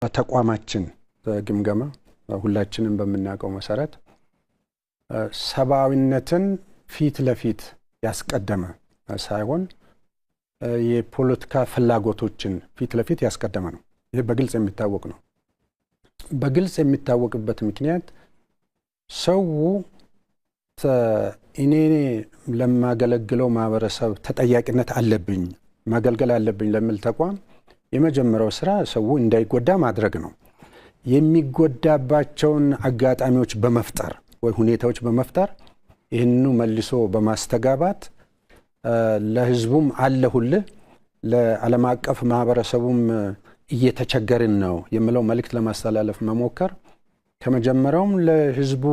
ተቋማችን ግምገማ ሁላችንም በመናቀው መሰረት ሰባዊነትን ፊት ለፊት ያስቀደመ ሳይሆን የፖለቲካ ፍላጎቶችን ፊት ለፊት ያስቀደመ ነው። ይሄ በግልጽ የሚታወቅ ነው። በግልጽ የሚታወቅበት ምክንያት ሰው እኔ ለማገለግለው ማህበረሰብ ተጠያቂነት አለብኝ ማገልገል አለብኝ ለሚል ተቋም የመጀመሪያው ስራ ሰው እንዳይጎዳ ማድረግ ነው። የሚጎዳባቸውን አጋጣሚዎች በመፍጠር ወይ ሁኔታዎች በመፍጠር ይህንኑ መልሶ በማስተጋባት ለህዝቡም አለሁልህ ለዓለም አቀፍ ማህበረሰቡም እየተቸገርን ነው የሚለው መልእክት ለማስተላለፍ መሞከር ከመጀመሪያውም ለህዝቡ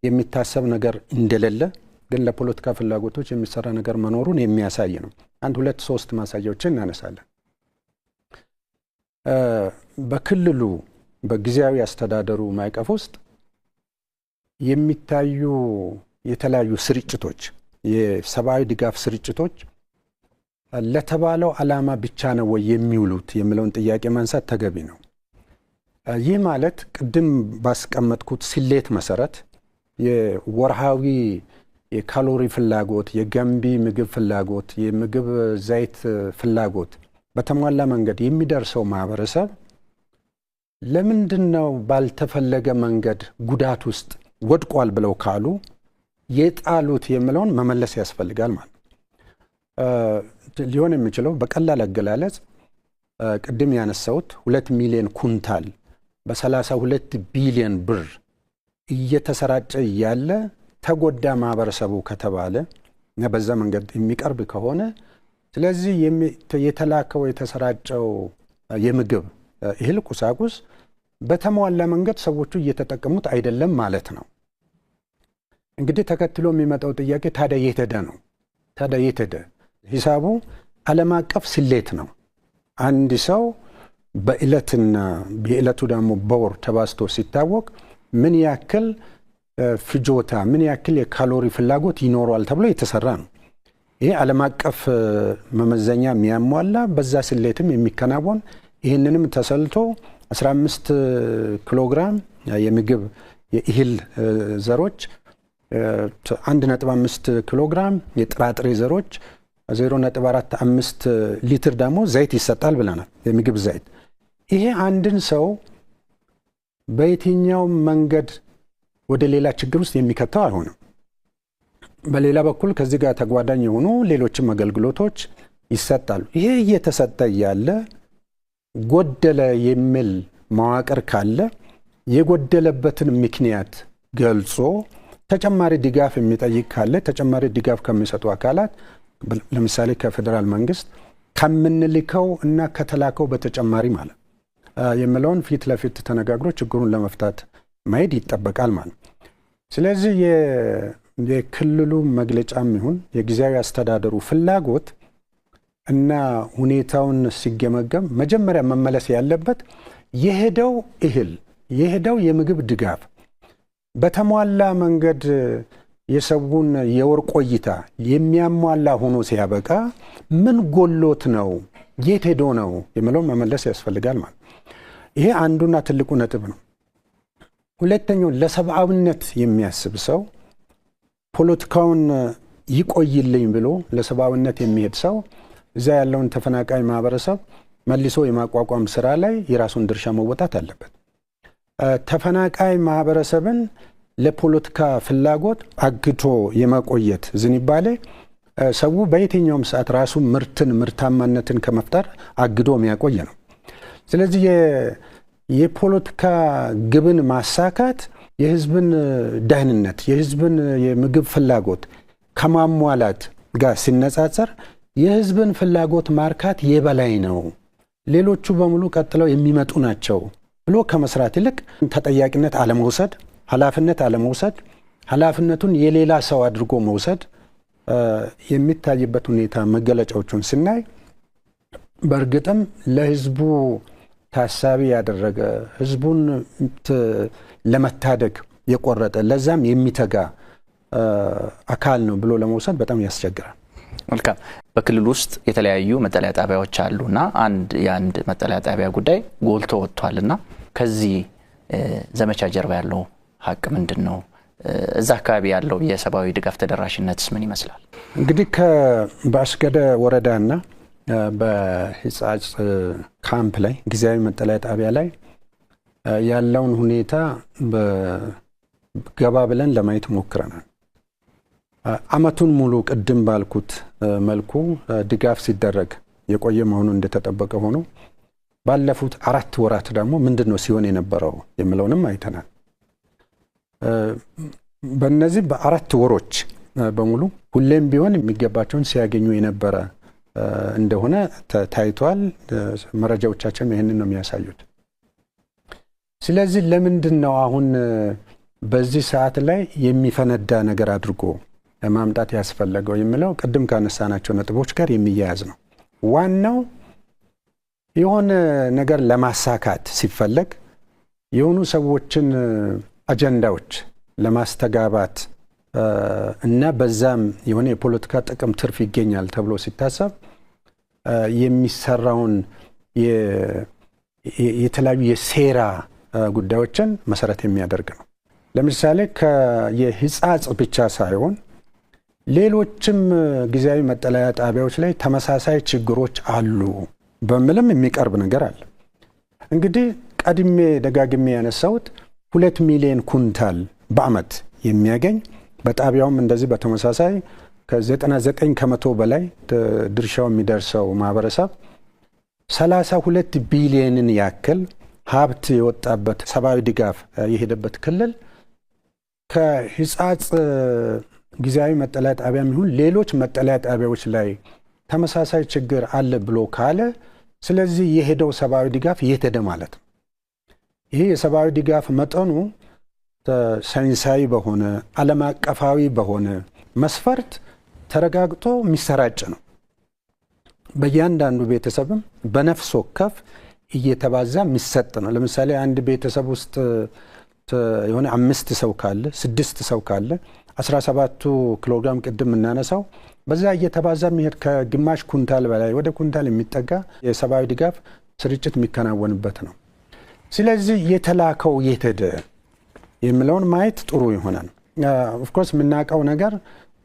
የሚታሰብ ነገር እንደሌለ ግን ለፖለቲካ ፍላጎቶች የሚሰራ ነገር መኖሩን የሚያሳይ ነው። አንድ ሁለት ሶስት ማሳያዎችን እናነሳለን። በክልሉ በጊዜያዊ አስተዳደሩ ማዕቀፍ ውስጥ የሚታዩ የተለያዩ ስርጭቶች የሰብአዊ ድጋፍ ስርጭቶች ለተባለው ዓላማ ብቻ ነው ወይ የሚውሉት የሚለውን ጥያቄ ማንሳት ተገቢ ነው። ይህ ማለት ቅድም ባስቀመጥኩት ስሌት መሰረት የወርሃዊ የካሎሪ ፍላጎት፣ የገንቢ ምግብ ፍላጎት፣ የምግብ ዘይት ፍላጎት በተሟላ መንገድ የሚደርሰው ማህበረሰብ ለምንድነው ባልተፈለገ መንገድ ጉዳት ውስጥ ወድቋል ብለው ካሉ የጣሉት የሚለውን መመለስ ያስፈልጋል ማለት ሊሆን የሚችለው በቀላል አገላለጽ ቅድም ያነሳሁት 2 ሚሊዮን ኩንታል በ32 ቢሊዮን ብር እየተሰራጨ ያለ ተጎዳ ማህበረሰቡ ከተባለ እና በዛ መንገድ የሚቀርብ ከሆነ ስለዚህ የተላከው የተሰራጨው የምግብ እህል ቁሳቁስ በተሟላ መንገድ ሰዎቹ እየተጠቀሙት አይደለም ማለት ነው። እንግዲህ ተከትሎ የሚመጣው ጥያቄ ታዲያ የት ሄደ ነው? ታዲያ የት ሄደ? ሂሳቡ ዓለም አቀፍ ስሌት ነው። አንድ ሰው በእለትና የእለቱ ደግሞ በወር ተባዝቶ ሲታወቅ ምን ያክል ፍጆታ ምን ያክል የካሎሪ ፍላጎት ይኖረዋል ተብሎ የተሰራ ነው። ይሄ ዓለም አቀፍ መመዘኛ የሚያሟላ በዛ ስሌትም የሚከናወን ይህንንም ተሰልቶ 15 ኪሎ ግራም የምግብ የእህል ዘሮች 1.5 ኪሎ ግራም የጥራጥሬ ዘሮች 0.45 ሊትር ደግሞ ዘይት ይሰጣል ብለናል። የምግብ ዘይት ይሄ አንድን ሰው በየትኛው መንገድ ወደ ሌላ ችግር ውስጥ የሚከተው አይሆንም። በሌላ በኩል ከዚህ ጋር ተጓዳኝ የሆኑ ሌሎችም አገልግሎቶች ይሰጣሉ። ይሄ እየተሰጠ ያለ ጎደለ የሚል መዋቅር ካለ የጎደለበትን ምክንያት ገልጾ ተጨማሪ ድጋፍ የሚጠይቅ ካለ ተጨማሪ ድጋፍ ከሚሰጡ አካላት ለምሳሌ ከፌደራል መንግስት ከምንልከው እና ከተላከው በተጨማሪ ማለት የሚለውን ፊት ለፊት ተነጋግሮ ችግሩን ለመፍታት ማየት ይጠበቃል ማለት። ስለዚህ የክልሉ መግለጫም ይሁን የጊዜያዊ አስተዳደሩ ፍላጎት እና ሁኔታውን ሲገመገም መጀመሪያ መመለስ ያለበት የሄደው እህል የሄደው የምግብ ድጋፍ በተሟላ መንገድ የሰውን የወር ቆይታ የሚያሟላ ሆኖ ሲያበቃ ምን ጎሎት ነው የት ሄዶ ነው የሚለው መመለስ ያስፈልጋል ማለት። ይሄ አንዱና ትልቁ ነጥብ ነው። ሁለተኛው ለሰብአዊነት የሚያስብ ሰው ፖለቲካውን ይቆይልኝ ብሎ ለሰብአዊነት የሚሄድ ሰው እዛ ያለውን ተፈናቃይ ማህበረሰብ መልሶ የማቋቋም ስራ ላይ የራሱን ድርሻ መወጣት አለበት። ተፈናቃይ ማህበረሰብን ለፖለቲካ ፍላጎት አግቶ የማቆየት ዝንባሌ ሰው በየትኛውም ሰዓት ራሱ ምርታማነትን ከመፍጠር አግዶ የሚያቆይ ነው። ስለዚህ የፖለቲካ ግብን ማሳካት የህዝብን ደህንነት የህዝብን የምግብ ፍላጎት ከማሟላት ጋር ሲነጻጸር የህዝብን ፍላጎት ማርካት የበላይ ነው፣ ሌሎቹ በሙሉ ቀጥለው የሚመጡ ናቸው ብሎ ከመስራት ይልቅ ተጠያቂነት አለመውሰድ፣ ኃላፊነት አለመውሰድ፣ ኃላፊነቱን የሌላ ሰው አድርጎ መውሰድ የሚታይበት ሁኔታ መገለጫዎቹን ስናይ በእርግጥም ለህዝቡ ታሳቢ ያደረገ ህዝቡን ለመታደግ የቆረጠ ለዛም የሚተጋ አካል ነው ብሎ ለመውሰድ በጣም ያስቸግራል። መልካም በክልል ውስጥ የተለያዩ መጠለያ ጣቢያዎች አሉና አንድ መጠለያ ጣቢያ ጉዳይ ጎልቶ ወጥቷልና ከዚህ ዘመቻ ጀርባ ያለው ሀቅ ምንድነው? እዛ አካባቢ ያለው የሰብአዊ ድጋፍ ተደራሽነትስ ምን ይመስላል? እንግዲህ በአስገደ ወረዳና በሂጻጽ ካምፕ ላይ ጊዜያዊ መጠለያ ጣቢያ ላይ ያለውን ሁኔታ ገባ ብለን ለማየት ሞክረናል። አመቱን ሙሉ ቅድም ባልኩት መልኩ ድጋፍ ሲደረግ የቆየ መሆኑ እንደተጠበቀ ሆኖ ባለፉት 4 ወራት ደግሞ ምንድነው ሲሆን የነበረው የሚለውንም አይተናል። በእነዚህ በ4 ወሮች በሙሉ ሁሌም ቢሆን የሚገባቸውን ሲያገኙ የነበረ እንደሆነ ታይቷል። መረጃዎቻችን ይሄንን ነው የሚያሳዩት። ስለዚህ ለምንድነው አሁን በዚህ ሰዓት ላይ የሚፈነዳ ነገር አድርጎ ለማምጣት ያስፈልገው የሚለው ቅድም ካነሳናቸው ነጥቦች ጋር የሚያያዝ ነው። ዋናው የሆነ ነገር ለማሳካት ሲፈለግ የሆኑ ሰዎችን አጀንዳዎች ለማስተጋባት እና በዛም የሆነ የፖለቲካ ጥቅም ትርፍ ይገኛል ተብሎ ሲታሰብ የሚሰራውን የተለያዩ የሴራ ጉዳዮችን መሰረት የሚያደርግ ነው። ለምሳሌ የሂጻጽ ብቻ ሳይሆን ሌሎችም ጊዜያዊ መጠለያ ጣቢያዎች ላይ ተመሳሳይ ችግሮች አሉ በሚልም የሚቀርብ ነገር አለ። እንግዲህ ቀድሜ ደጋግሜ ያነሳሁት 2 ሚሊዮን ኩንታል በአመት የሚያገኝ በጣቢያውም እንደዚህ በተመሳሳይ ከ99% በላይ ድርሻው የሚደርሰው ማህበረሰብ 32 ቢሊዮንን ያክል ሀብት የወጣበት ሰብአዊ ድጋፍ የሄደበት ክልል ከሂጻጽ ጊዜያዊ መጠለያ ጣቢያ ይሁን ሌሎች መጠለያ ጣቢያዎች ላይ ተመሳሳይ ችግር አለ ብሎ ካለ ስለዚህ የሄደው ሰብአዊ ድጋፍ የት ሄደ ማለት ነው። ይሄ የሰብአዊ ድጋፍ መጠኑ ሳይንሳዊ በሆነ ዓለም አቀፋዊ በሆነ መስፈርት ተረጋግጦ የሚሰራጭ ነው። በእያንዳንዱ ቤተሰብም በነፍስ ወከፍ እየተባዛ የሚሰጥ ነው። ለምሳሌ አንድ ቤተሰብ ውስጥ የሆነ 5 ሰው ካለ 6 ሰው ካለ 17 ኪሎግራም ቅድም እናነሳው በዛ እየተባዛ የሚሄድ ከግማሽ ኩንታል በላይ ወደ ኩንታል የሚጠጋ የሰብአዊ ድጋፍ ስርጭት የሚከናወንበት ነው። ስለዚህ የተላከው የት ሄደ የሚለውን ማየት ጥሩ ይሆናል። ኦፍ ኮርስ የምናውቀው ነገር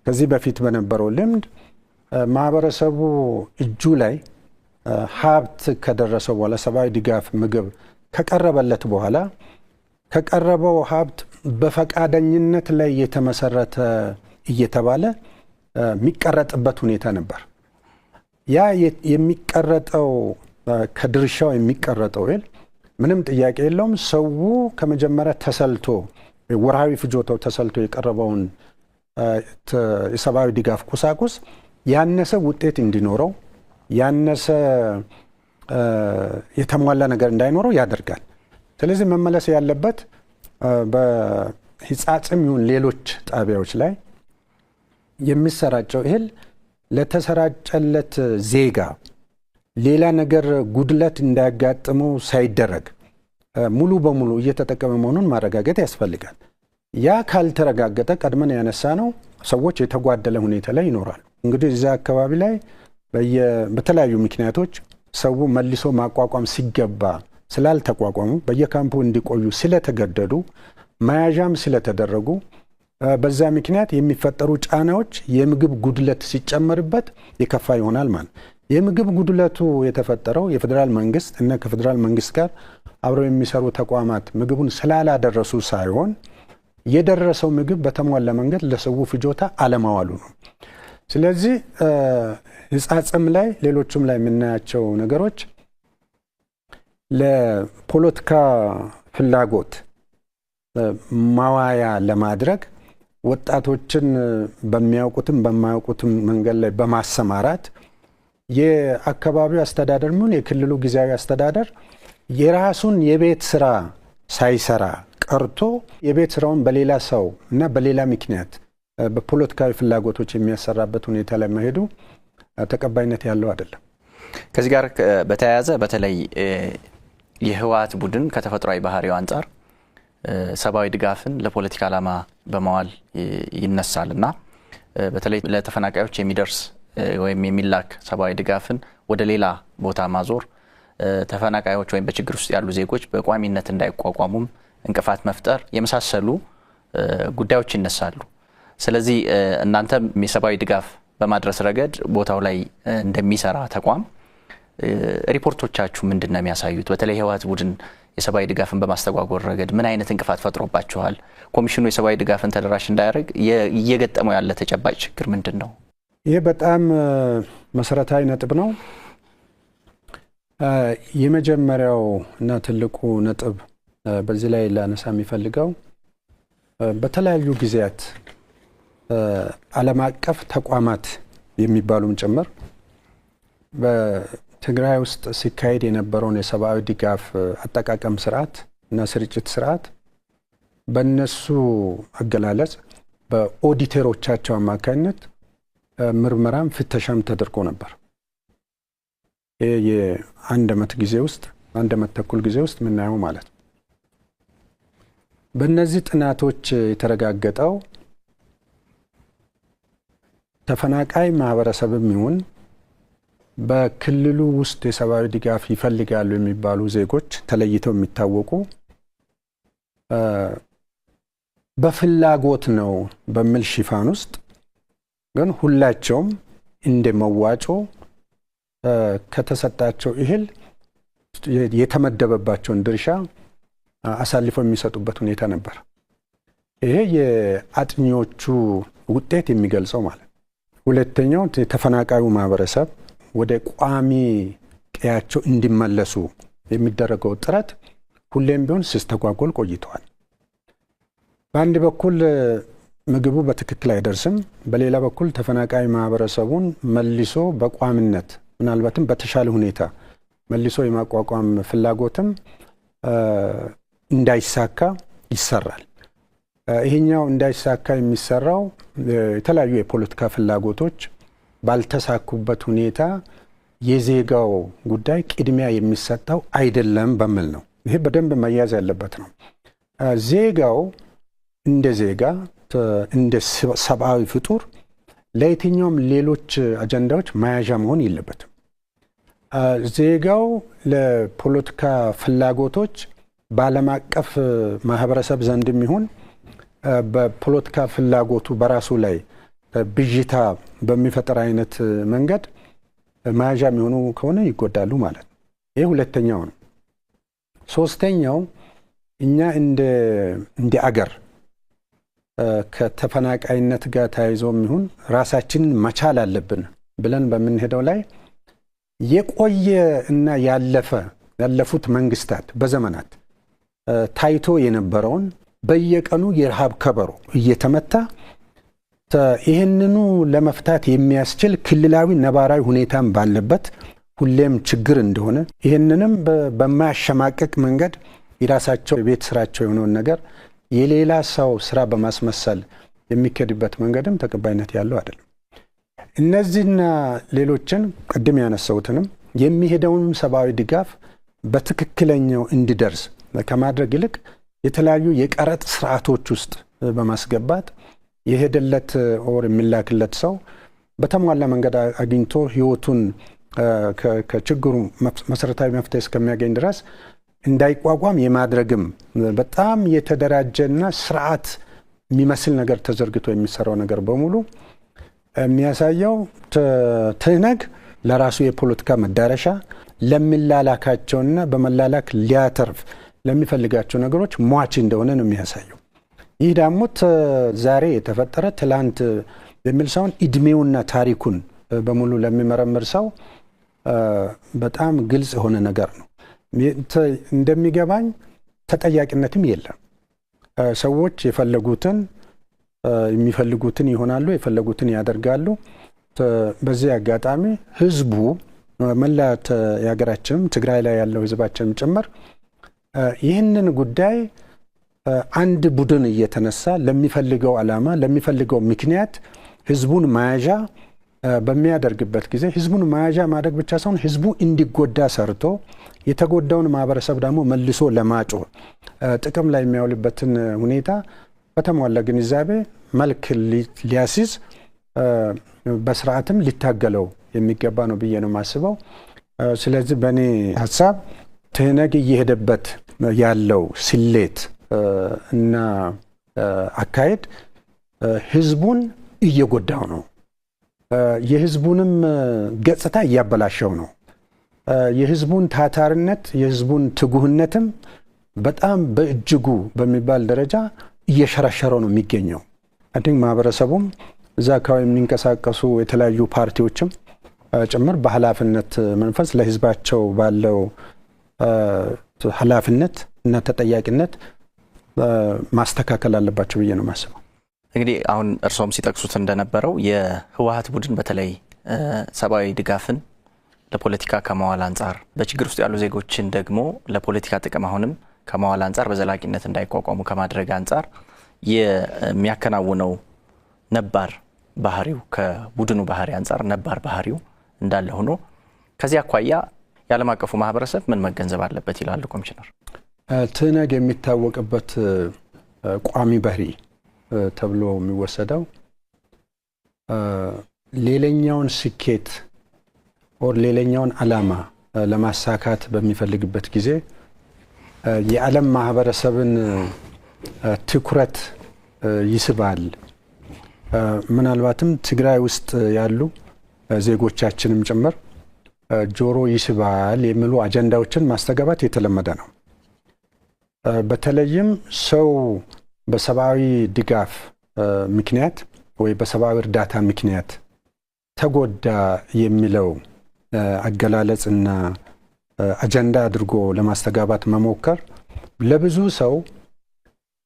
ከዚህ በፊት በነበረው ልምድ ማህበረሰቡ እጁ ላይ ሀብት ከደረሰው በኋላ ሰብአዊ ድጋፍ ምግብ ከቀረበለት በኋላ ከቀረበው ሀብት በፈቃደኝነት ላይ የተመሰረተ እየተባለ የሚቀረጥበት ሁኔታ ነበር። ያ የሚቀረጠው ከድርሻው የሚቀረጠው ምንም ጥያቄ የለውም። ሰው ከመጀመሪያ ተሰልቶ ወርሃዊ ፍጆታው ተሰልቶ የቀረበውን የሰብአዊ ድጋፍ ቁሳቁስ ያነሰ ውጤት እንዲኖረው ያነሰ የተሟላ ነገር እንዳይኖረው ያደርጋል። ስለዚህ መመለስ ያለበት በሂጻጽም ይሁን ሌሎች ጣቢያዎች ላይ የሚሰራጨው እህል ለተሰራጨለት ዜጋ ሌላ ነገር ጉድለት እንዳያጋጥመው ሳይደረግ ሙሉ በሙሉ እየተጠቀመ መሆኑን ማረጋገጥ ያስፈልጋል። ያ ካልተረጋገጠ ቀድመን ያነሳ ነው ሰዎች የተጓደለ ሁኔታ ላይ ይኖራሉ። እንግዲህ እዛ አካባቢ ላይ በተለያዩ ምክንያቶች ሰው መልሶ ማቋቋም ሲገባ ስላልተቋቋሙ በየካምፑ እንዲቆዩ ስለተገደዱ መያዣም ስለተደረጉ በዛ ምክንያት የሚፈጠሩ ጫናዎች የምግብ ጉድለት ሲጨመርበት የከፋ ይሆናል ማለት። የምግብ ጉድለቱ የተፈጠረው የፌደራል መንግስት እና ከፌደራል መንግስት ጋር አብረው የሚሰሩ ተቋማት ምግቡን ስላላደረሱ ሳይሆን የደረሰው ምግብ በተሟላ መንገድ ለሰው ፍጆታ አለማዋሉ ነው። ስለዚህ ህጻጽም ላይ ሌሎችም ላይ የምናያቸው ነገሮች ለፖለቲካ ፍላጎት ማዋያ ለማድረግ ወጣቶችን በሚያውቁትም በማያውቁትም መንገድ ላይ በማሰማራት የአካባቢው አስተዳደር ምን የክልሉ ጊዜያዊ አስተዳደር የራሱን የቤት ስራ ሳይሰራ ቀርቶ የቤት ስራውን በሌላ ሰው እና በሌላ ምክንያት በፖለቲካዊ ፍላጎቶች የሚያሰራበት ሁኔታ ላይ መሄዱ ተቀባይነት ያለው አይደለም። ከዚህ ጋር በተያያዘ በተለይ የህወሓት ቡድን ከተፈጥሯዊ ባህሪው አንፃር ሰብአዊ ድጋፍን ለፖለቲካ ዓላማ በመዋል ይነሳልና በተለይ ለተፈናቃዮች የሚደርስ ወይም የሚላክ ሰብአዊ ድጋፍን ወደ ሌላ ቦታ ማዞር ተፈናቃዮች ወይም በችግር ውስጥ ያሉ ዜጎች በቋሚነት እንዳይቋቋሙም እንቅፋት መፍጠር የመሳሰሉ ጉዳዮች ይነሳሉ። ስለዚህ እናንተም የሰብአዊ ድጋፍ በማድረስ ረገድ ቦታው ላይ እንደሚሰራ ተቋም ሪፖርቶቻችሁ ምንድነው የሚያሳዩት? በተለይ ህወሓት ቡድን የሰብአዊ ድጋፍን በማስተጓጎል ረገድ ምን አይነት እንቅፋት ፈጥሮባችኋል? ኮሚሽኑ የሰብአዊ ድጋፍን ተደራሽ እንዳያደርግ እየገጠመው ያለ ተጨባጭ ችግር ምንድን ነው? ይህ በጣም መሰረታዊ ነጥብ ነው። የመጀመሪያው እና ትልቁ ነጥብ በዚህ ላይ ላነሳ የሚፈልገው በተለያዩ ጊዜያት ዓለም አቀፍ ተቋማት የሚባሉም ጭምር በትግራይ ውስጥ ሲካሄድ የነበረውን የሰብአዊ ድጋፍ አጠቃቀም ስርዓት እና ስርጭት ስርዓት በእነሱ አገላለጽ በኦዲተሮቻቸው አማካኝነት ምርመራም ፍተሻም ተደርጎ ነበር። የአንድ ዓመት ጊዜ ውስጥ አንድ ዓመት ተኩል ጊዜ ውስጥ ምናየው ማለት ነው። በእነዚህ ጥናቶች የተረጋገጠው ተፈናቃይ ማህበረሰብም ይሁን በክልሉ ውስጥ የሰብአዊ ድጋፍ ይፈልጋሉ የሚባሉ ዜጎች ተለይተው የሚታወቁ በፍላጎት ነው በሚል ሽፋን ውስጥ ግን ሁላቸውም እንደ መዋጮ ከተሰጣቸው እህል የተመደበባቸውን ድርሻ አሳልፈው የሚሰጡበት ሁኔታ ነበር። ይሄ የአጥኚዎቹ ውጤት የሚገልጸው ማለት። ሁለተኛው ተፈናቃዩ ማህበረሰብ ወደ ቋሚ ቀያቸው እንዲመለሱ የሚደረገው ጥረት ሁሌም ቢሆን ሲስተጓጎል ቆይተዋል። በአንድ በኩል ምግቡ በትክክል አይደርስም፣ በሌላ በኩል ተፈናቃይ ማህበረሰቡን መልሶ በቋምነት ምናልባትም በተሻለ ሁኔታ መልሶ የማቋቋም ፍላጎትም እንዳይሳካ ይሰራል። ይሄኛው እንዳይሳካ የሚሰራው የተለያዩ የፖለቲካ ፍላጎቶች ባልተሳኩበት ሁኔታ የዜጋው ጉዳይ ቅድሚያ የሚሰጠው አይደለም በሚል ነው። ይሄ በደንብ መያዝ ያለበት ነው። ዜጋው እንደ ዜጋ እንደ ሰብአዊ ፍጡር ለየትኛውም ሌሎች አጀንዳዎች መያዣ መሆን የለበትም። ዜጋው ለፖለቲካ ፍላጎቶች በዓለም አቀፍ ማህበረሰብ ዘንድም ይሁን በፖለቲካ ፍላጎቱ በራሱ ላይ ብዥታ በሚፈጠር አይነት መንገድ መያዣ የሚሆኑ ከሆነ ይጎዳሉ ማለት ነው። ይህ ሁለተኛው ነው። ሶስተኛው እኛ እንደ አገር ከተፈናቃይነት ጋር ተያይዞም ይሁን ራሳችንን መቻል አለብን ብለን በምንሄደው ላይ የቆየ እና ያለፉት መንግስታት በዘመናት ታይቶ የነበረውን በየቀኑ የረሃብ ከበሮ እየተመታ ይህንኑ ለመፍታት የሚያስችል ክልላዊ ነባራዊ ሁኔታም ባለበት ሁሌም ችግር እንደሆነ ይህንንም በማያሸማቅቅ መንገድ የራሳቸው የቤት ስራቸው የሆነውን ነገር የሌላ ሰው ስራ በማስመሰል የሚከድበት መንገድም ተቀባይነት ያለው አይደለም። እነዚህና ሌሎችን ቅድም ያነሳሁትንም የሚሄደውን ሰብአዊ ድጋፍ በትክክለኛው እንዲደርስ ከማድረግ ይልቅ የተለያዩ የቀረጥ ስርዓቶች ውስጥ በማስገባት የሄደለት ኦር የሚላክለት ሰው በተሟላ መንገድ አግኝቶ ህይወቱን ከችግሩ መሰረታዊ መፍትሄ እስከሚያገኝ ድረስ እንዳይቋቋም የማድረግም በጣም የተደራጀና ስርዓት የሚመስል ነገር ተዘርግቶ የሚሰራው ነገር በሙሉ የሚያሳየው ትህነግ ለራሱ የፖለቲካ መዳረሻ ለሚላላካቸውና በመላላክ ሊያተርፍ ለሚፈልጋቸው ነገሮች ሟች እንደሆነ ነው የሚያሳየው። ይህ ደግሞ ዛሬ የተፈጠረ ትላንት የሚል ሳይሆን እድሜውና ታሪኩን በሙሉ ለሚመረምር ሰው በጣም ግልጽ የሆነ ነገር ነው። እንደሚገባኝ ተጠያቂነትም የለም። ሰዎች የሚፈልጉትን ይሆናሉ፣ የፈለጉትን ያደርጋሉ። በዚህ አጋጣሚ ህዝቡ መላ የሀገራችንም ትግራይ ላይ ያለው ህዝባችንም ጭምር ይህንን ጉዳይ አንድ ቡድን እየተነሳ ለሚፈልገው ዓላማ ለሚፈልገው ምክንያት ህዝቡን መያዣ በሚያደርግበት ጊዜ ህዝቡን መያዣ ማድረግ ብቻ ሳይሆን ህዝቡ እንዲጎዳ ሰርቶ የተጎዳውን ማህበረሰብ ደግሞ መልሶ ለማጮህ ጥቅም ላይ የሚያውልበትን ሁኔታ በተሟላ ግንዛቤ መልክ ሊያስይዝ በስርዓትም ሊታገለው የሚገባ ነው ብዬ ነው የማስበው። ስለዚህ በእኔ ሀሳብ ትህነግ እየሄደበት ያለው ስሌት እና አካሄድ ህዝቡን እየጎዳው ነው። የህዝቡንም ገጽታ እያበላሸው ነው። የህዝቡን ታታሪነት፣ የህዝቡን ትጉህነትም በጣም በእጅጉ በሚባል ደረጃ እየሸረሸረው ነው የሚገኘው። አይንክ ማህበረሰቡም እዛ አካባቢ የሚንቀሳቀሱ የተለያዩ ፓርቲዎችም ጭምር በኃላፊነት መንፈስ ለህዝባቸው ባለው ኃላፊነት እና ተጠያቂነት ማስተካከል አለባቸው ብዬ ነው የማስበው። እንግዲህ አሁን እርሶም ሲጠቅሱት እንደነበረው የህወሓት ቡድን በተለይ ሰብአዊ ድጋፍን ለፖለቲካ ከማዋል አንጻር በችግር ውስጥ ያሉ ዜጎችን ደግሞ ለፖለቲካ ጥቅም አሁንም ከማዋል አንጻር በዘላቂነት እንዳይቋቋሙ ከማድረግ አንጻር የሚያከናውነው ነባር ባህሪው ከቡድኑ ባህሪ አንጻር ነባር ባህሪው እንዳለ ሆኖ ከዚህ አኳያ የዓለም አቀፉ ማህበረሰብ ምን መገንዘብ አለበት ይላሉ ኮሚሽነር? ትህነግ የሚታወቅበት ቋሚ ባህሪ ተብሎ የሚወሰደው ሌላኛውን ስኬት ኦር ሌላኛውን ዓላማ ለማሳካት በሚፈልግበት ጊዜ የዓለም ማህበረሰብን ትኩረት ይስባል። ምናልባትም ትግራይ ውስጥ ያሉ ዜጎቻችንም ጭምር ጆሮ ይስባል የሚሉ አጀንዳዎችን ማስተጋባት የተለመደ ነው። በተለይም ሰው በሰብአዊ ድጋፍ ምክንያት ወይ በሰብአዊ እርዳታ ምክንያት ተጎዳ የሚለው አገላለጽና አጀንዳ አድርጎ ለማስተጋባት መሞከር ለብዙ ሰው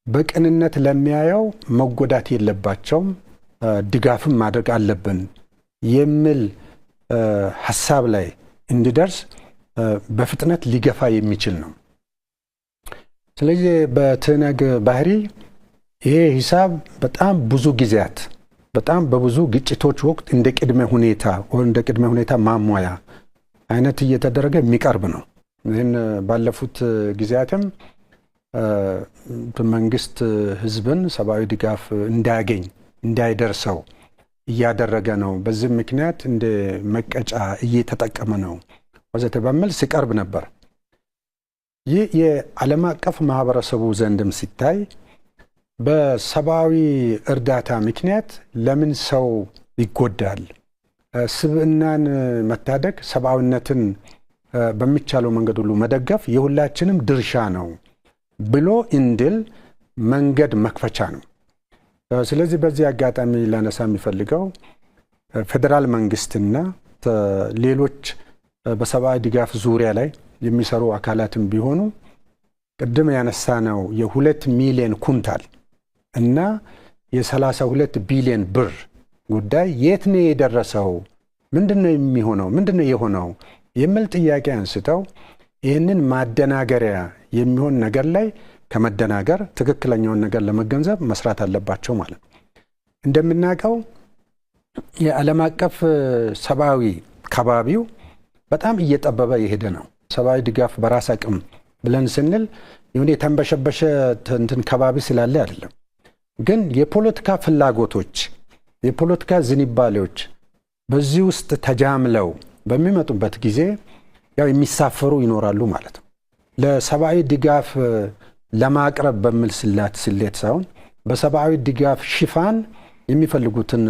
በቅንነት ለሚያየው መጎዳት የለባቸውም፣ ድጋፍም ማድረግ አለብን የሚል ሐሳብ ላይ እንዲደርስ በፍጥነት ሊገፋ የሚችል ነው። ስለዚህ በትህነግ ባህሪ ይሄ ሂሳብ በጣም ብዙ ጊዜያት በጣም በብዙ ግጭቶች ወቅት እንደ ቅድመ ሁኔታ ማሟያ አይነት እየተደረገ የሚቀርብ ነው። ይህን ባለፉት ጊዜያትም መንግስት ህዝብን ሰብአዊ ድጋፍ እንዳያገኝ እንዳይደርሰው እያደረገ ነው፣ በዚህ ምክንያት እንደ መቀጫ እየተጠቀመ ነው ወዘተ በሚል ሲቀርብ ነበር። ይህ የዓለም አቀፍ ማህበረሰቡ ዘንድም ሲታይ በሰብአዊ እርዳታ ምክንያት ለምን ሰው ይጎዳል? ስብዕናን መታደግ፣ ሰብአዊነትን በሚቻለው መንገድ ሁሉ መደገፍ የሁላችንም ድርሻ ነው ብሎ እንድል መንገድ መክፈቻ ነው። ስለዚህ በዚህ አጋጣሚ ላነሳ የሚፈልገው ፌዴራል መንግስትና ሌሎች በሰብአዊ ድጋፍ ዙሪያ ላይ የሚሰሩ አካላትም ቢሆኑ ቅድም ያነሳነው የ2 ሚሊዮን ኩንታል እና የ32 ቢሊዮን ብር ጉዳይ የት ነው የደረሰው? ምንድነው የሚሆነው? ምንድነው የሆነው የሚል ጥያቄ አንስተው ይህንን ማደናገሪያ የሚሆን ነገር ላይ ከመደናገር ትክክለኛውን ነገር ለመገንዘብ መስራት አለባቸው ማለት ነው። እንደምናውቀው የዓለም አቀፍ ሰብአዊ ከባቢው በጣም እየጠበበ የሄደ ነው። ሰብአዊ ድጋፍ በራስ አቅም ብለን ስንል የሆነ የተንበሸበሸ እንትን ከባቢ ስላለ አይደለም። ግን የፖለቲካ ፍላጎቶች፣ የፖለቲካ ዝንባሌዎች በዚህ ውስጥ ተጃምለው በሚመጡበት ጊዜ ያው የሚሳፈሩ ይኖራሉ ማለት ነው። ለሰብአዊ ድጋፍ ለማቅረብ በሚል ስሌት ሳይሆን በሰብአዊ ድጋፍ ሽፋን የሚፈልጉትን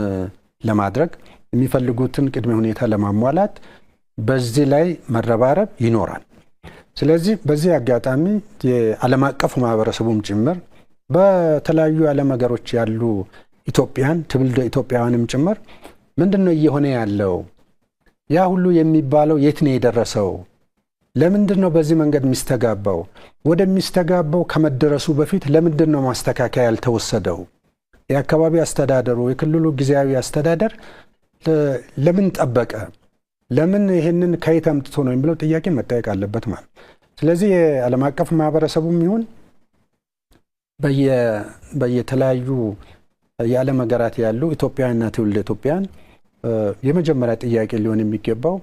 ለማድረግ የሚፈልጉትን ቅድመ ሁኔታ ለማሟላት በዚህ ላይ መረባረብ ይኖራል። ስለዚህ በዚህ አጋጣሚ የዓለም አቀፉ ማህበረሰቡም ጭምር በተለያዩ ዓለም ሀገሮች ያሉ ትውልደ ኢትዮጵያውያንም ጭምር ምንድነው እየሆነ ያለው? ያ ሁሉ የሚባለው የት ነው የደረሰው? ለምንድነው በዚህ መንገድ የሚስተጋባው? ወደሚስተጋባው ከመደረሱ በፊት ለምንድነው ማስተካከያ ያልተወሰደው? የአካባቢ አስተዳደሩ፣ የክልሉ ጊዜያዊ አስተዳደር ለምን ጠበቀ? ለምን ይሄንን ከየት አምጥቶ ነው የሚለው ጥያቄ መጠየቅ አለበት ማለት። ስለዚህ የዓለም አቀፍ ማህበረሰቡም ይሁን በየተለያዩ የዓለም ሀገራት ያሉ ኢትዮጵያውያንና ትውልደ ኢትዮጵያውያን የመጀመሪያ ጥያቄ ሊሆን የሚገባው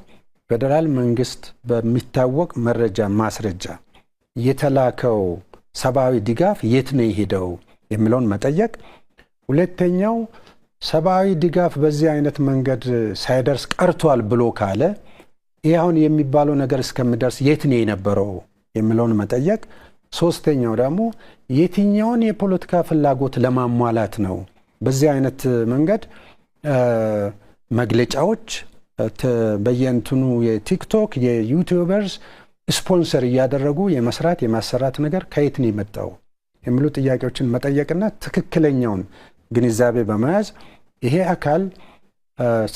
ፌዴራል መንግስት በሚታወቅ መረጃ ማስረጃ የተላከው ሰብአዊ ድጋፍ የት ነው የሄደው የሚለውን መጠየቅ። ሁለተኛው ሰብአዊ ድጋፍ በዚህ አይነት መንገድ ሳይደርስ ቀርቷል ብሎ ካለ ይህ አሁን የሚባለው ነገር እስከሚደርስ የት ነው የነበረው የሚለውን መጠየቅ። ሶስተኛው ደግሞ የትኛውን የፖለቲካ ፍላጎት ለማሟላት ነው በዚህ አይነት መንገድ መግለጫዎች በየእንትኑ የቲክቶክ የዩቲዩበርስ ስፖንሰር እያደረጉ የመስራት የማሰራት ነገር ከየት ነው የመጣው የሚሉ ጥያቄዎችን መጠየቅና ትክክለኛውን ግንዛቤ በመያዝ ይሄ አካል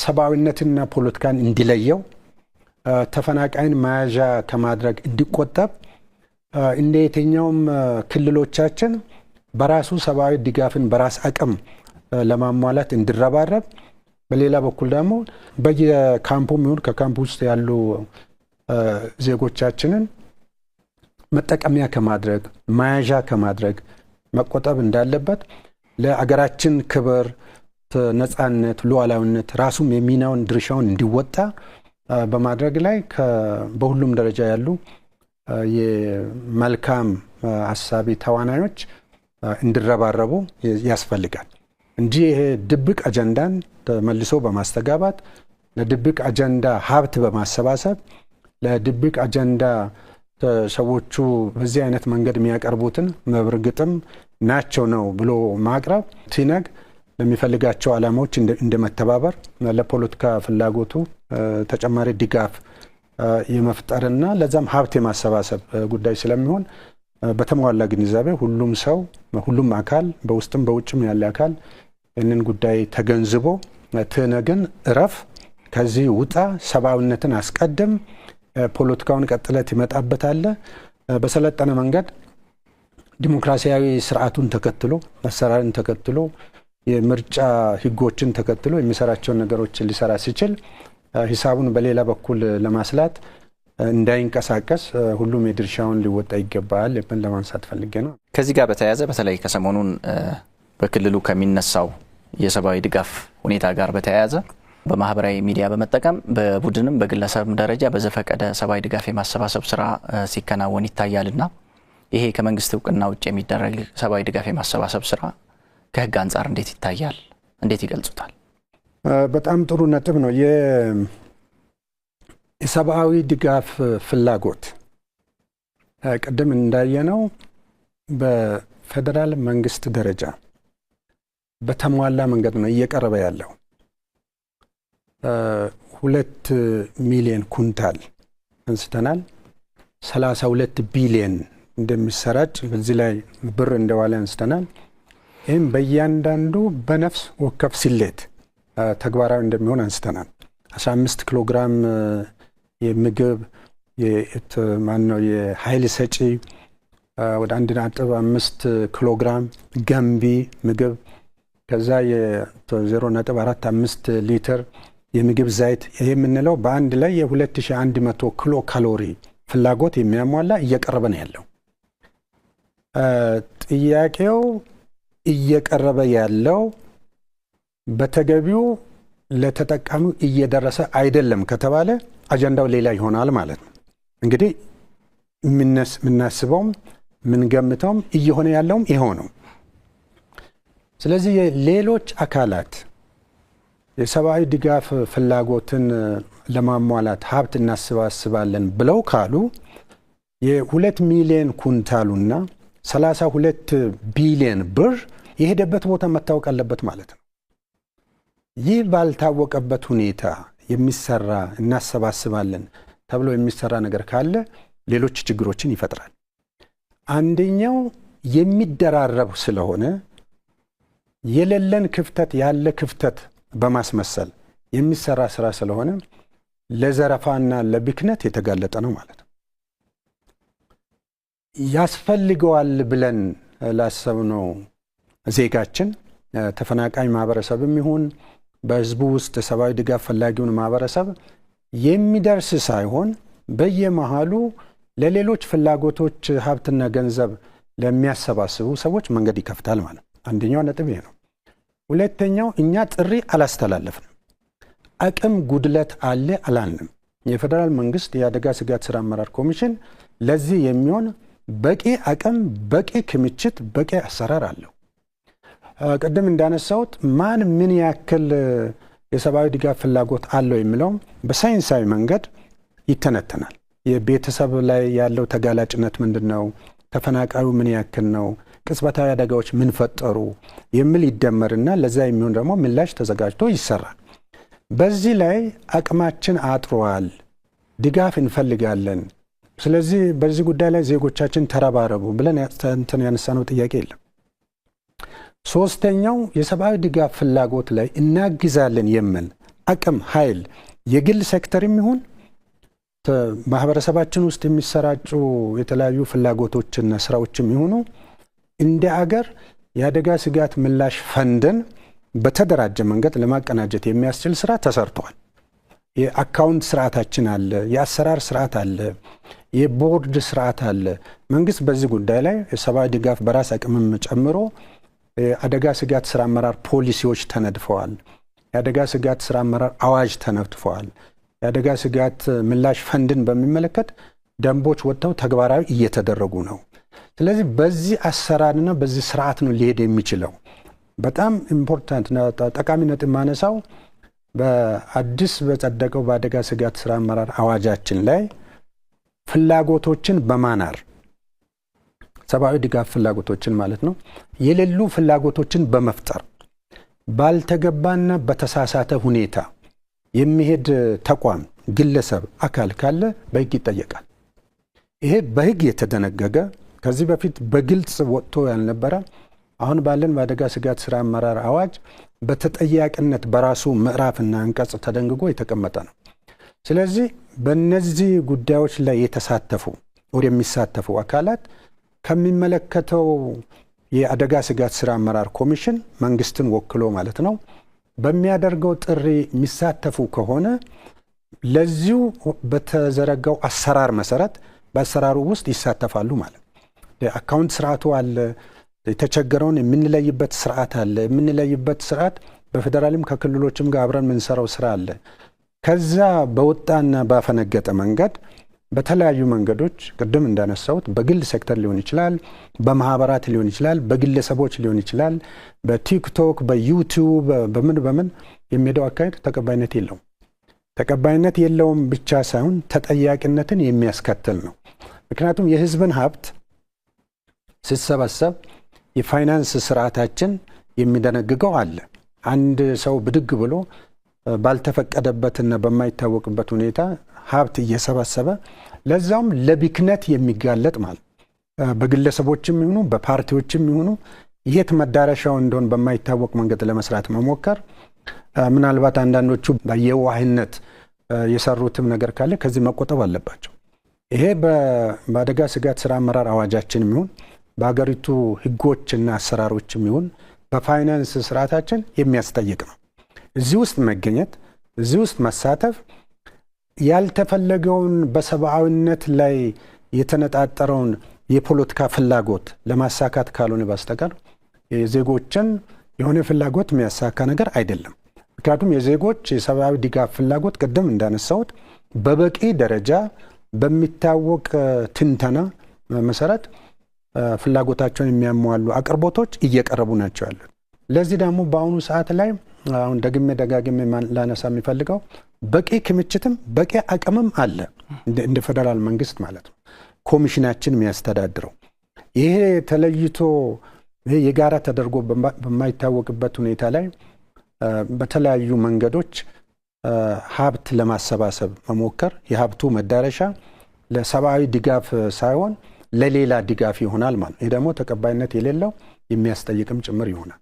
ሰብአዊነትና ፖለቲካን እንዲለየው ተፈናቃይን መያዣ ከማድረግ እንዲቆጠብ እንደ የትኛውም ክልሎቻችን በራሱ ሰብአዊ ድጋፍን በራስ አቅም ለማሟላት እንዲረባረብ፣ በሌላ በኩል ደግሞ በየካምፑም ይሁን ከካምፕ ውስጥ ያሉ ዜጎቻችንን መጠቀሚያ ከማድረግ መያዣ ከማድረግ መቆጠብ እንዳለበት ለአገራችን ክብር፣ ነጻነት፣ ሉዓላዊነት ራሱም የሚናውን ድርሻውን እንዲወጣ በማድረግ ላይ በሁሉም ደረጃ ያሉ የመልካም ሀሳቢ ተዋናዮች እንዲረባረቡ ያስፈልጋል እንጂ ይሄ ድብቅ አጀንዳን መልሶ በማስተጋባት ለድብቅ አጀንዳ ሀብት በማሰባሰብ ለድብቅ አጀንዳ ሰዎቹ በዚህ አይነት መንገድ የሚያቀርቡትን መብርግጥም ናቸው ነው ብሎ ማቅረብ ቲነግ ለሚፈልጋቸው ዓላማዎች እንደመተባበር ለፖለቲካ ፍላጎቱ ተጨማሪ ድጋፍ የመፍጠርና ለዛም ሀብት የማሰባሰብ ጉዳይ ስለሚሆን በተሟላ ግንዛቤ ሁሉም ሰው ሁሉም አካል በውስጥም በውጭም ያለ አካል ይህንን ጉዳይ ተገንዝቦ ትነግን እረፍ፣ ከዚህ ውጣ፣ ሰብአዊነትን አስቀድም፣ ፖለቲካውን ቀጥለት ይመጣበታል፣ በሰለጠነ መንገድ ዲሞክራሲያዊ ስርዓቱን ተከትሎ አሰራርን ተከትሎ የምርጫ ህጎችን ተከትሎ የሚሰራቸውን ነገሮች ሊሰራ ሲችል ሂሳቡን በሌላ በኩል ለማስላት እንዳይንቀሳቀስ ሁሉም የድርሻውን ሊወጣ ይገባል ለማንሳት ፈልጌ ነው። ከዚህ ጋር በተያያዘ በተለይ ከሰሞኑን በክልሉ ከሚነሳው የሰብአዊ ድጋፍ ሁኔታ ጋር በተያያዘ በማህበራዊ ሚዲያ በመጠቀም በቡድንም በግለሰብም ደረጃ በዘፈቀደ ሰብአዊ ድጋፍ የማሰባሰብ ስራ ሲከናወን ይታያልና ይሄ ከመንግስት እውቅና ውጭ የሚደረግ ሰብአዊ ድጋፍ የማሰባሰብ ስራ ከህግ አንጻር እንዴት ይታያል? እንዴት ይገልጹታል? በጣም ጥሩ ነጥብ ነው። የሰብአዊ ድጋፍ ፍላጎት ቅድም እንዳየነው በፌደራል መንግስት ደረጃ በተሟላ መንገድ ነው እየቀረበ ያለው። 2 ሚሊዮን ኩንታል አንስተናል። 32 ቢሊዮን እንደሚሰራጭ በዚህ ላይ ብር እንደዋለ አንስተናል። ይህም በእያንዳንዱ በነፍስ ወከፍ ስሌት ተግባራዊ እንደሚሆን አንስተናል። 15 ኪሎ ግራም የምግብ የኃይል ሰጪ ወደ 1.5 ኪሎ ግራም ገንቢ ምግብ ከዛ የ0.45 ሊትር የምግብ ዘይት ይሄ የምንለው በአንድ ላይ የ2100 ኪሎ ካሎሪ ፍላጎት የሚያሟላ እየቀረበ ነው ያለው። ጥያቄው እየቀረበ ያለው በተገቢው ለተጠቃሚው እየደረሰ አይደለም ከተባለ አጀንዳው ሌላ ይሆናል ማለት ነው። እንግዲህ የምናስበውም የምንገምተውም እየሆነ ያለውም ይኸው ነው። ስለዚህ ሌሎች አካላት የሰብአዊ ድጋፍ ፍላጎትን ለማሟላት ሀብት እናሰባስባለን ብለው ካሉ የ2 ሚሊዮን ኩንታሉና 32 ቢሊዮን ብር የሄደበት ቦታ መታወቅ አለበት ማለት ነው። ይህ ባልታወቀበት ሁኔታ የሚሰራ እናሰባስባለን ተብሎ የሚሰራ ነገር ካለ ሌሎች ችግሮችን ይፈጥራል። አንደኛው የሚደራረብ ስለሆነ የሌለን ክፍተት ያለ ክፍተት በማስመሰል የሚሰራ ስራ ስለሆነ ለዘረፋና ለብክነት የተጋለጠ ነው ማለት ነው። ያስፈልገዋል ብለን ላሰብነው ዜጋችን ተፈናቃይ ማህበረሰብም ይሁን በህዝቡ ውስጥ ሰብአዊ ድጋፍ ፈላጊውን ማህበረሰብ የሚደርስ ሳይሆን በየመሃሉ ለሌሎች ፍላጎቶች ሀብትና ገንዘብ ለሚያሰባስቡ ሰዎች መንገድ ይከፍታል ማለት ነው። አንደኛው ነጥብ ይሄ ነው። ሁለተኛው እኛ ጥሪ አላስተላለፍንም። አቅም ጉድለት አለ አላልንም። የፌደራል መንግስት የአደጋ ስጋት ስራ አመራር ኮሚሽን ለዚህ የሚሆን በቂ አቅም፣ በቂ ክምችት፣ በቂ አሰራር አለው። ቅድም እንዳነሳሁት ማን ምን ያክል የሰብአዊ ድጋፍ ፍላጎት አለው የሚለው በሳይንሳዊ መንገድ ይተነተናል። የቤተሰብ ላይ ያለው ተጋላጭነት ምንድነው? ተፈናቃዩ ምን ያክል ነው? ቅጽበታዊ አደጋዎች ምን ፈጠሩ? የሚል ይደመርና ለዛ የሚሆን ደግሞ ምላሽ ተዘጋጅቶ ይሰራል። በዚህ ላይ አቅማችን አጥሯል፣ ድጋፍ እንፈልጋለን፣ ስለዚህ በዚህ ጉዳይ ላይ ዜጎቻችን ተረባረቡ ብለን ያነሳነው ጥያቄ የለም። ሶስተኛው የሰብአዊ ድጋፍ ፍላጎት ላይ እናግዛለን የሚል አቅም ኃይል የግል ሴክተርም ይሁን ማህበረሰባችን ውስጥ የሚሰራጩ የተለያዩ ፍላጎቶችና ስራዎችም ይሁኑ እንደ አገር የአደጋ ስጋት ምላሽ ፈንድን በተደራጀ መንገድ ለማቀናጀት የሚያስችል ስራ ተሰርቷል። የአካውንት ስርዓታችን አለ፣ የአሰራር ስርዓት አለ፣ የቦርድ ስርዓት አለ። መንግስት በዚህ ጉዳይ ላይ የሰብአዊ ድጋፍ በራስ አቅምም ጨምሮ የአደጋ ስጋት ስራ አመራር ፖሊሲዎች ተነድፈዋል። የአደጋ ስጋት ስራ አመራር አዋጅ ተነድፈዋል። የአደጋ ስጋት ምላሽ ፈንድን በሚመለከት ደንቦች ወጥተው ተግባራዊ እየተደረጉ ነው። ስለዚህ በዚህ አሰራርና በዚህ ስርዓት ነው ሊሄድ የሚችለው። በጣም ኢምፖርታንት ጠቃሚ ነጥብ ማነሳው በአዲስ በጸደቀው በአደጋ ስጋት ስራ አመራር አዋጃችን ላይ ፍላጎቶችን በማናር ሰብአዊ ድጋፍ ፍላጎቶችን ማለት ነው የሌሉ ፍላጎቶችን በመፍጠር ባልተገባና በተሳሳተ ሁኔታ የሚሄድ ተቋም፣ ግለሰብ፣ አካል ካለ በሕግ ይጠየቃል። ይሄ በሕግ የተደነገገ ከዚህ በፊት በግልጽ ወጥቶ ያልነበረ አሁን ባለን በአደጋ ስጋት ስራ አመራር አዋጅ በተጠያቂነት በራሱ ምዕራፍና አንቀጽ ተደንግጎ የተቀመጠ ነው። ስለዚህ በእነዚህ ጉዳዮች ላይ የተሳተፉ ወደ የሚሳተፉ አካላት ከሚመለከተው የአደጋ ስጋት ስራ አመራር ኮሚሽን መንግስትን ወክሎ ማለት ነው በሚያደርገው ጥሪ የሚሳተፉ ከሆነ ለዚሁ በተዘረጋው አሰራር መሰረት በአሰራሩ ውስጥ ይሳተፋሉ ማለት ነው። የአካውንት ስርዓቱ አለ፣ የተቸገረውን የምንለይበት ስርዓት አለ። የምንለይበት ስርዓት በፌዴራልም ከክልሎችም ጋር አብረን የምንሰራው ስራ አለ። ከዛ በወጣና ባፈነገጠ መንገድ በተለያዩ መንገዶች ቅድም እንዳነሳሁት በግል ሴክተር ሊሆን ይችላል፣ በማህበራት ሊሆን ይችላል፣ በግለሰቦች ሊሆን ይችላል፣ በቲክቶክ፣ በዩቲዩብ በምን የሚሄደው አካሄድ ተቀባይነት የለውም። ተቀባይነት የለውም ብቻ ሳይሆን ተጠያቂነትን የሚያስከትል ነው። ምክንያቱም የህዝብን ሀብት ሲሰበሰብ የፋይናንስ ስርዓታችን የሚደነግገው አለ። አንድ ሰው ብድግ ብሎ ባልተፈቀደበትና በማይታወቅበት ሁኔታ ሀብት እየሰበሰበ ለዛውም ለቢክነት የሚጋለጥ ማለት በግለሰቦችም ይሁኑ በፓርቲዎችም ይሁኑ የት መዳረሻው እንደሆነ በማይታወቅ መንገድ ለመስራት መሞከር፣ ምናልባት አንዳንዶቹ በየዋህነት የሰሩትም ነገር ካለ ከዚህ መቆጠብ አለባቸው። ይሄ በአደጋ ስጋት ስራ አመራር አዋጃችን ይሁን በሀገሪቱ ህጎችና አሰራሮችም ይሁን በፋይናንስ ስርዓታችን የሚያስጠይቅ ነው። እዚህ ውስጥ መገኘት፣ እዚህ ውስጥ መሳተፍ ያልተፈለገውን በሰብአዊነት ላይ የተነጣጠረውን የፖለቲካ ፍላጎት ለማሳካት ካልሆነ በስተቀር የዜጎችን የሆነ ፍላጎት የሚያሳካ ነገር አይደለም። ምክንያቱም የዜጎች የሰብአዊ ድጋፍ ፍላጎት ቅድም እንዳነሳሁት በበቂ ደረጃ በሚታወቅ ትንተና መሰረት ፍላጎታቸውን የሚያሟሉ አቅርቦቶች እየቀረቡ ናቸው ያሉት። ለዚህ ደግሞ በአሁኑ ሰዓት ላይ አሁን ደጋግሜ ላነሳ የሚፈልገው በቂ ክምችትም በቂ አቅምም አለ እንደ ፌደራል መንግስት ማለት ነው። ኮሚሽናችን የሚያስተዳድረው ይሄ ተለይቶ የጋራ ተደርጎ በማይታወቅበት ሁኔታ ላይ በተለያዩ መንገዶች ሀብት ለማሰባሰብ መሞከር የሀብቱ መዳረሻ ለሰብአዊ ድጋፍ ሳይሆን ለሌላ ድጋፍ ይሆናል ማለት ነው። ይህ ደግሞ ተቀባይነት የሌለው የሚያስጠይቅም ጭምር ይሆናል።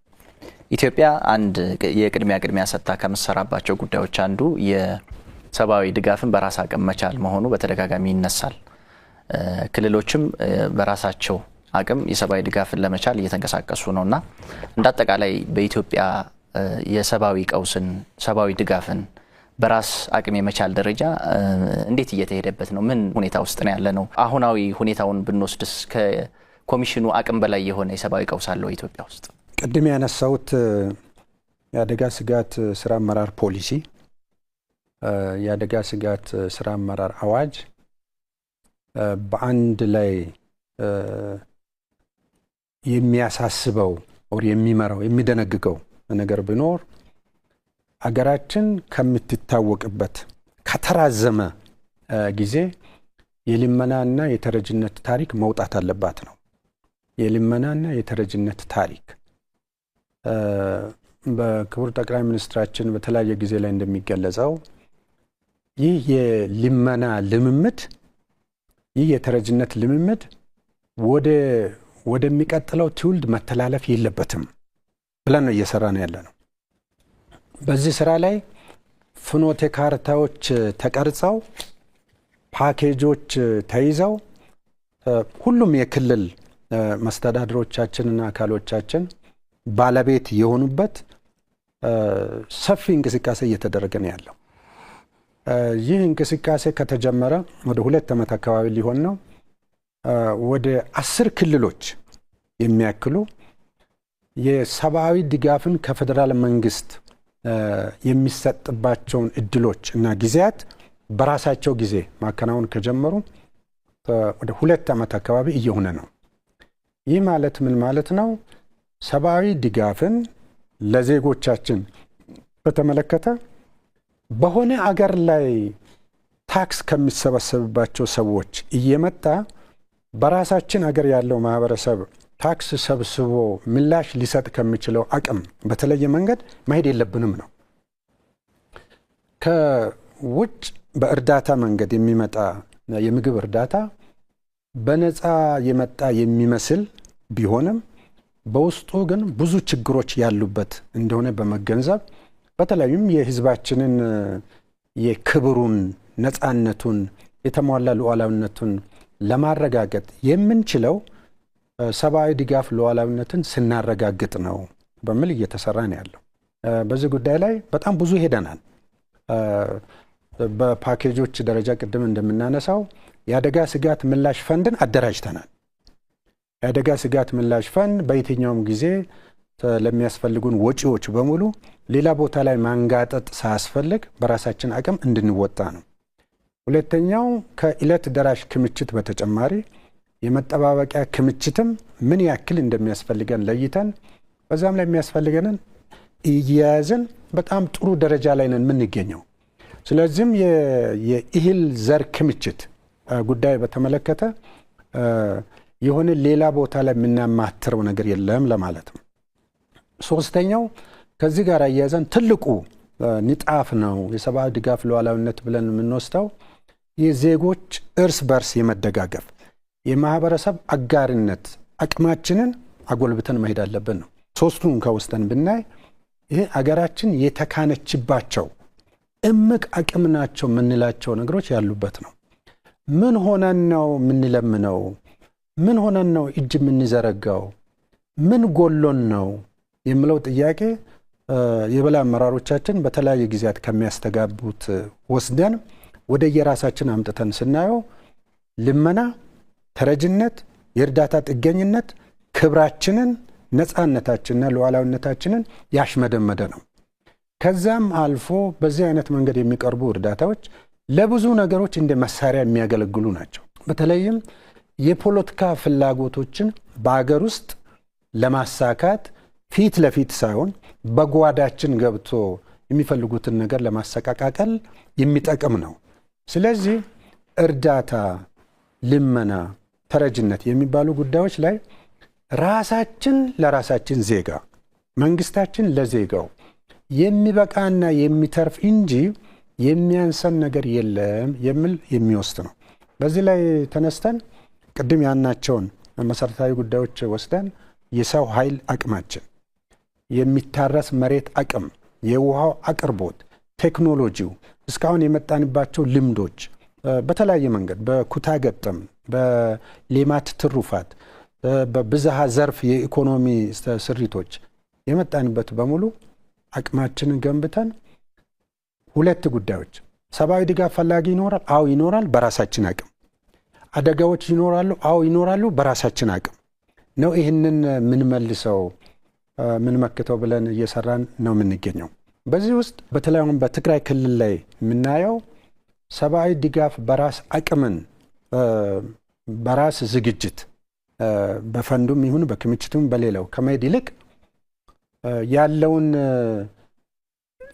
ኢትዮጵያ አንድ የቅድሚያ ሰጥታ ከምትሰራባቸው ጉዳዮች አንዱ የሰብአዊ ድጋፍን በራስ አቅም መቻል መሆኑ በተደጋጋሚ ይነሳል። ክልሎችም በራሳቸው አቅም የሰብአዊ ድጋፍን ለመቻል እየተንቀሳቀሱ ነውና እንደ አጠቃላይ በኢትዮጵያ የሰብአዊ ቀውስን ሰብአዊ ድጋፍን በራስ አቅም የመቻል ደረጃ እንዴት እየተሄደበት ነው? ምን ሁኔታ ውስጥ ነው ያለ ነው? አሁናዊ ሁኔታውን ብንወስድስ ከኮሚሽኑ አቅም በላይ የሆነ የሰብአዊ ቀውስ አለው ኢትዮጵያ ውስጥ? ቅድም ያነሳሁት የአደጋ ስጋት ስራ አመራር ፖሊሲ፣ የአደጋ ስጋት ስራ አመራር አዋጅ በአንድ ላይ የሚያሳስበው ኦር የሚመራው የሚደነግገው ነገር ቢኖር አገራችን ከምትታወቅበት ከተራዘመ ጊዜ የልመናና የተረጅነት ታሪክ መውጣት አለባት ነው። የልመናና የተረጅነት ታሪክ በክቡር ጠቅላይ ሚኒስትራችን በተለያየ ጊዜ ላይ እንደሚገለጸው ይህ የልመና ልምምድ ይህ የተረጅነት ልምምድ ወደሚቀጥለው ትውልድ መተላለፍ የለበትም ብለን ነው እየሰራን ያለነው። በዚህ ስራ ላይ ፍኖተ ካርታዎች ተቀርጸው ፓኬጆች ተይዘው ሁሉም የክልል መስተዳድሮቻችንና አካሎቻችን ባለቤት የሆኑበት ሰፊ እንቅስቃሴ እየተደረገ ነው ያለው። ይህ እንቅስቃሴ ከተጀመረ ወደ 2 ዓመት አካባቢ ሊሆን ነው። ወደ 10 ክልሎች የሚያክሉ የሰብአዊ ድጋፍን ከፌደራል መንግስት የሚሰጥባቸውን እድሎች እና ጊዜያት በራሳቸው ጊዜ ማከናወን ከጀመሩ ወደ 2 ዓመት አካባቢ እየሆነ ነው። ይህ ማለት ምን ማለት ነው? ሰብአዊ ድጋፍን ለዜጎቻችን በተመለከተ በሆነ አገር ላይ ታክስ ከሚሰበሰብባቸው ሰዎች እየመጣ በራሳችን አገር ያለው ማህበረሰብ ታክስ ሰብስቦ ምላሽ ሊሰጥ ከሚችለው አቅም በተለየ መንገድ መሄድ የለብንም ነው። ከውጭ በእርዳታ መንገድ የሚመጣ የምግብ እርዳታ በነፃ የመጣ የሚመስል ቢሆንም በውስጡ ግን ብዙ ችግሮች ያሉበት እንደሆነ በመገንዘብ በተለይም የህዝባችንን የክብሩን፣ ነፃነቱን፣ የተሟላ ሉዓላዊነቱን ለማረጋገጥ የምንችለው ሰብአዊ ድጋፍ ሉዓላዊነትን ስናረጋግጥ ነው በሚል እየተሰራ ነው ያለው። በዚህ ጉዳይ ላይ በጣም ብዙ ሄደናል። በፓኬጆች ደረጃ ቅድም እንደምናነሳው የአደጋ ስጋት ምላሽ ፈንድን አደራጅተናል። የአደጋ ስጋት ምላሽ ፈንድ በየትኛውም ጊዜ ለሚያስፈልጉን ወጪዎች በሙሉ ሌላ ቦታ ላይ ማንጋጠጥ ሳያስፈልግ በራሳችን አቅም እንድንወጣ ነው። ሁለተኛው ከዕለት ደራሽ ክምችት በተጨማሪ የመጠባበቂያ ክምችትም ምን ያክል እንደሚያስፈልገን ለይተን በዛም ላይ የሚያስፈልገንን እየያዝን በጣም ጥሩ ደረጃ ላይ ነን የምንገኘው። ስለዚህም የእህል ዘር ክምችት ጉዳይ በተመለከተ የሆነ ሌላ ቦታ ላይ የምናማትረው ነገር የለም ለማለት ነው። ሶስተኛው ከዚህ ጋር አያይዘን ትልቁ ንጣፍ ነው የሰብአዊ ድጋፍ ሉዓላዊነት ብለን የምንወስደው የዜጎች እርስ በርስ የመደጋገፍ የማህበረሰብ አጋርነት አቅማችንን አጎልብተን መሄድ አለብን ነው። ሶስቱን ከውስጠን ብናይ ይሄ አገራችን የተካነችባቸው እምቅ አቅም ናቸው የምንላቸው ነገሮች ያሉበት ነው። ምን ሆነን ነው የምንለምነው? ምን ሆነን ነው እጅ የምንዘረጋው? ምን ጎሎን ነው የሚለው ጥያቄ የበላይ አመራሮቻችን በተለያየ ጊዜያት ከሚያስተጋቡት ወስደን ወደ የራሳችን አምጥተን ስናየው ልመና፣ ተረጅነት፣ የእርዳታ ጥገኝነት ክብራችንን፣ ነፃነታችንና ሉዓላዊነታችንን ያሽመደመደ ነው። ከዛም አልፎ በዚህ አይነት መንገድ የሚቀርቡ እርዳታዎች ለብዙ ነገሮች እንደ መሳሪያ የሚያገለግሉ ናቸው። በተለይም የፖለቲካ ፍላጎቶችን በአገር ውስጥ ለማሳካት ፊት ለፊት ሳይሆን በጓዳችን ገብቶ የሚፈልጉትን ነገር ለማሰቃቃቀል የሚጠቅም ነው። ስለዚህ እርዳታ፣ ልመና፣ ተረጅነት የሚባሉ ጉዳዮች ላይ ራሳችን ለራሳችን ዜጋ፣ መንግስታችን ለዜጋው የሚበቃና የሚተርፍ እንጂ የሚያንሰን ነገር የለም የሚል የሚወስድ ነው። በዚህ ላይ ተነስተን ቅድም ያናቸውን መሰረታዊ ጉዳዮች ወስደን የሰው ኃይል አቅማችን፣ የሚታረስ መሬት አቅም፣ የውሃው አቅርቦት፣ ቴክኖሎጂው፣ እስካሁን የመጣንባቸው ልምዶች በተለያየ መንገድ በኩታ ገጠም፣ በሌማት ትሩፋት፣ በብዝሃ ዘርፍ የኢኮኖሚ ስሪቶች የመጣንበት በሙሉ አቅማችንን ገንብተን ሁለት ጉዳዮች ሰብአዊ ድጋፍ ፈላጊ ይኖራል። አዎ ይኖራል፣ በራሳችን አቅም። አደጋዎች ይኖራሉ። አዎ ይኖራሉ፣ በራሳችን አቅም ነው። ይህንን ምንመልሰው ምንመክተው ብለን እየሰራን ነው የምንገኘው። በዚህ ውስጥ በተለይም በትግራይ ክልል ላይ የምናየው ሰብአዊ ድጋፍ በራስ አቅምን በራስ ዝግጅት በፈንዱም ይሁን በክምችቱም በሌላው ከመሄድ ይልቅ ያለውን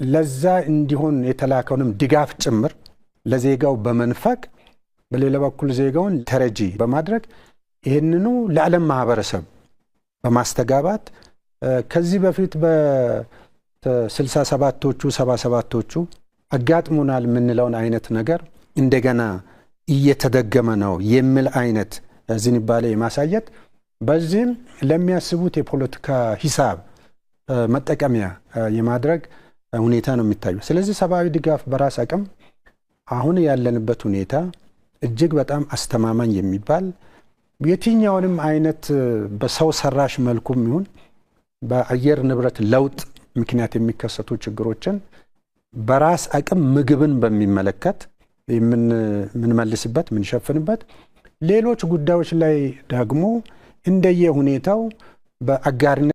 ለዛ እንዲሆን የተላከውንም ድጋፍ ጭምር ለዜጋው በመንፈቅ በሌላ በኩል ዜጋውን ተረጂ በማድረግ ይሄንኑ ለዓለም ማህበረሰብ በማስተጋባት ከዚህ በፊት በ67ቶቹ 77ቶቹ አጋጥሞናል የምንለውን አይነት ነገር እንደገና እየተደገመ ነው የሚል አይነት ዝንባሌ የማሳየት በዚህም ለሚያስቡት የፖለቲካ ሂሳብ መጠቀሚያ የማድረግ ሁኔታ ነው የሚታየው። ስለዚህ ሰብአዊ ድጋፍ በራስ አቅም አሁን ያለንበት ሁኔታ እጅግ በጣም አስተማማኝ የሚባል የትኛውንም አይነት በሰው ሰራሽ መልኩም ይሁን በአየር ንብረት ለውጥ ምክንያት የሚከሰቱ ችግሮችን በራስ አቅም ምግብን በሚመለከት የምንመልስበት የምንሸፍንበት ሌሎች ጉዳዮች ላይ ደግሞ እንደየ ሁኔታው በአጋርነት